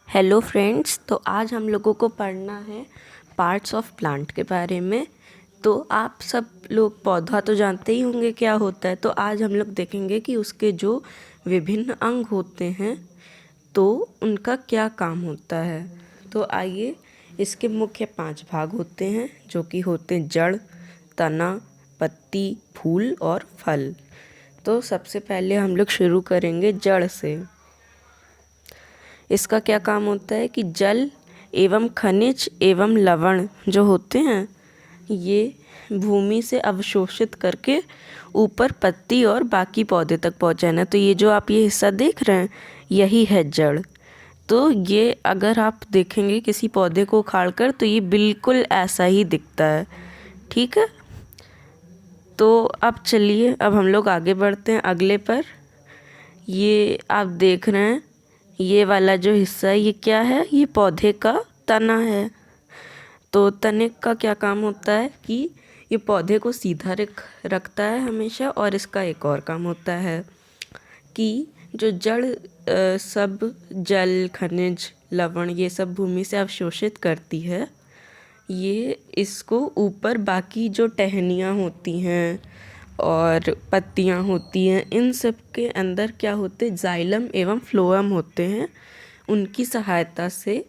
Hello friends, तो आज हम लोगों को पढ़ना है पार्ट्स ऑफ प्लांट के बारे में। तो आप सब लोग पौधा तो जानते ही होंगे क्या होता है। तो आज हम लोग देखेंगे कि उसके जो विभिन्न अंग होते हैं तो उनका क्या काम होता है। तो आइए, इसके मुख्य 5 भाग होते हैं जो कि होते हैं जड़, तना, पत्ती, फूल और फल। तो सबसे पहले हम लोग शुरू करेंगे जड़ से। इसका क्या काम होता है कि जल एवं खनिज एवं लवण जो होते हैं ये भूमि से अवशोषित करके ऊपर पत्ती और बाकी पौधे तक पहुंचाना। तो ये जो आप ये हिस्सा देख रहे हैं यही है जड़। तो ये अगर आप देखेंगे किसी पौधे को उखाड़ कर तो ये बिल्कुल ऐसा ही दिखता है। ठीक है, तो अब चलिए, अब हम लोग आगे बढ़ते हैं अगले पर। ये आप देख रहे हैं ये वाला जो हिस्सा है ये क्या है, ये पौधे का तना है। तो तने का क्या काम होता है कि ये पौधे को सीधा रखता है हमेशा। और इसका एक और काम होता है कि जो जड़ सब जल खनिज लवण ये सब भूमि से अवशोषित करती है, ये इसको ऊपर बाकी जो टहनियाँ होती हैं और पत्तियाँ होती हैं इन सब के अंदर क्या होते जाइलम एवं फ्लोएम होते हैं। उनकी सहायता से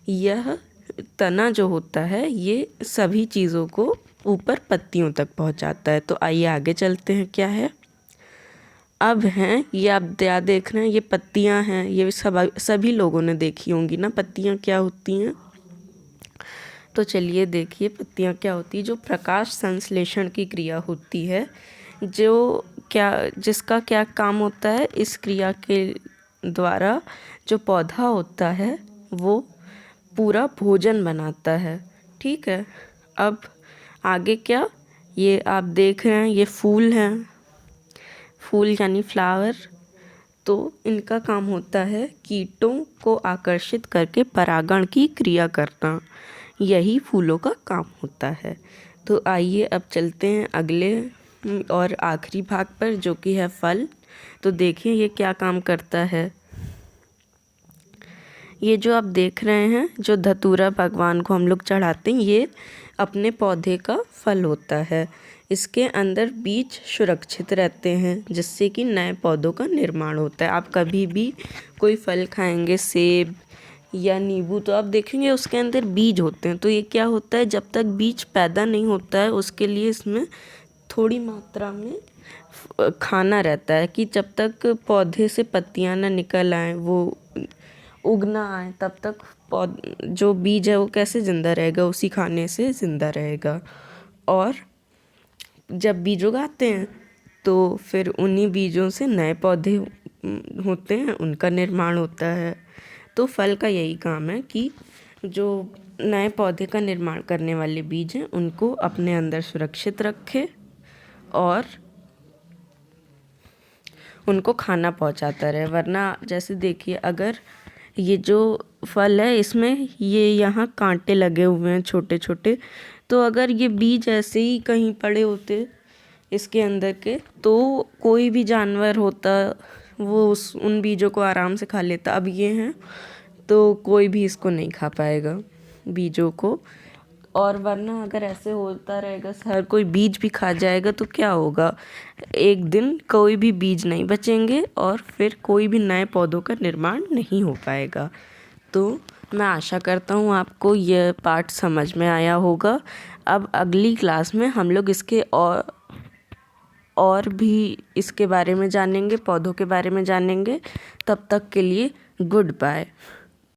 यह तना जो होता है ये सभी चीज़ों को ऊपर पत्तियों तक पहुंचाता है। तो आइए आगे चलते हैं क्या है। अब हैं ये आप देख रहे हैं ये पत्तियां हैं, ये सभी लोगों ने देखी होंगी ना पत्तियां क्या होती हैं। तो चलिए देखिए पत्तियां क्या होती है। जो प्रकाश संश्लेषण की क्रिया होती है जिसका क्या काम होता है, इस क्रिया के द्वारा जो पौधा होता है वो पूरा भोजन बनाता है। ठीक है, अब आगे क्या, ये आप देख रहे हैं ये फूल हैं, फूल यानी फ्लावर। तो इनका काम होता है कीटों को आकर्षित करके परागण की क्रिया करना, यही फूलों का काम होता है। तो आइए अब चलते हैं अगले और आखिरी भाग पर जो कि है फल। तो देखिए ये क्या काम करता है। ये जो आप देख रहे हैं जो धतूरा भगवान को हम लोग चढ़ाते हैं ये अपने पौधे का फल होता है। इसके अंदर बीज सुरक्षित रहते हैं जिससे कि नए पौधों का निर्माण होता है। आप कभी भी कोई फल खाएंगे, सेब या नींबू, तो आप देखेंगे उसके अंदर बीज होते हैं। तो ये क्या होता है, जब तक बीज पैदा नहीं होता है उसके लिए इसमें थोड़ी मात्रा में खाना रहता है कि जब तक पौधे से पत्तियां ना निकल आए, वो उगना आए, तब तक जो बीज है वो कैसे ज़िंदा रहेगा, उसी खाने से ज़िंदा रहेगा। और जब बीज उगाते हैं तो फिर उन्हीं बीजों से नए पौधे होते हैं, उनका निर्माण होता है। तो फल का यही काम है कि जो नए पौधे का निर्माण करने वाले बीज हैं उनको अपने अंदर सुरक्षित रखे और उनको खाना पहुंचाता रहे। वरना जैसे देखिए अगर ये जो फल है इसमें ये यहाँ कांटे लगे हुए हैं छोटे छोटे, तो अगर ये बीज ऐसे ही कहीं पड़े होते इसके अंदर के तो कोई भी जानवर होता वो उन बीजों को आराम से खा लेता। अब ये हैं तो कोई भी इसको नहीं खा पाएगा बीजों को। और वरना अगर ऐसे होता रहेगा हर कोई बीज भी खा जाएगा तो क्या होगा, एक दिन कोई भी बीज नहीं बचेंगे और फिर कोई भी नए पौधों का निर्माण नहीं हो पाएगा। तो मैं आशा करता हूँ आपको यह पाठ समझ में आया होगा। अब अगली क्लास में हम लोग इसके और भी इसके बारे में जानेंगे, पौधों के बारे में जानेंगे। तब तक के लिए गुड बाय।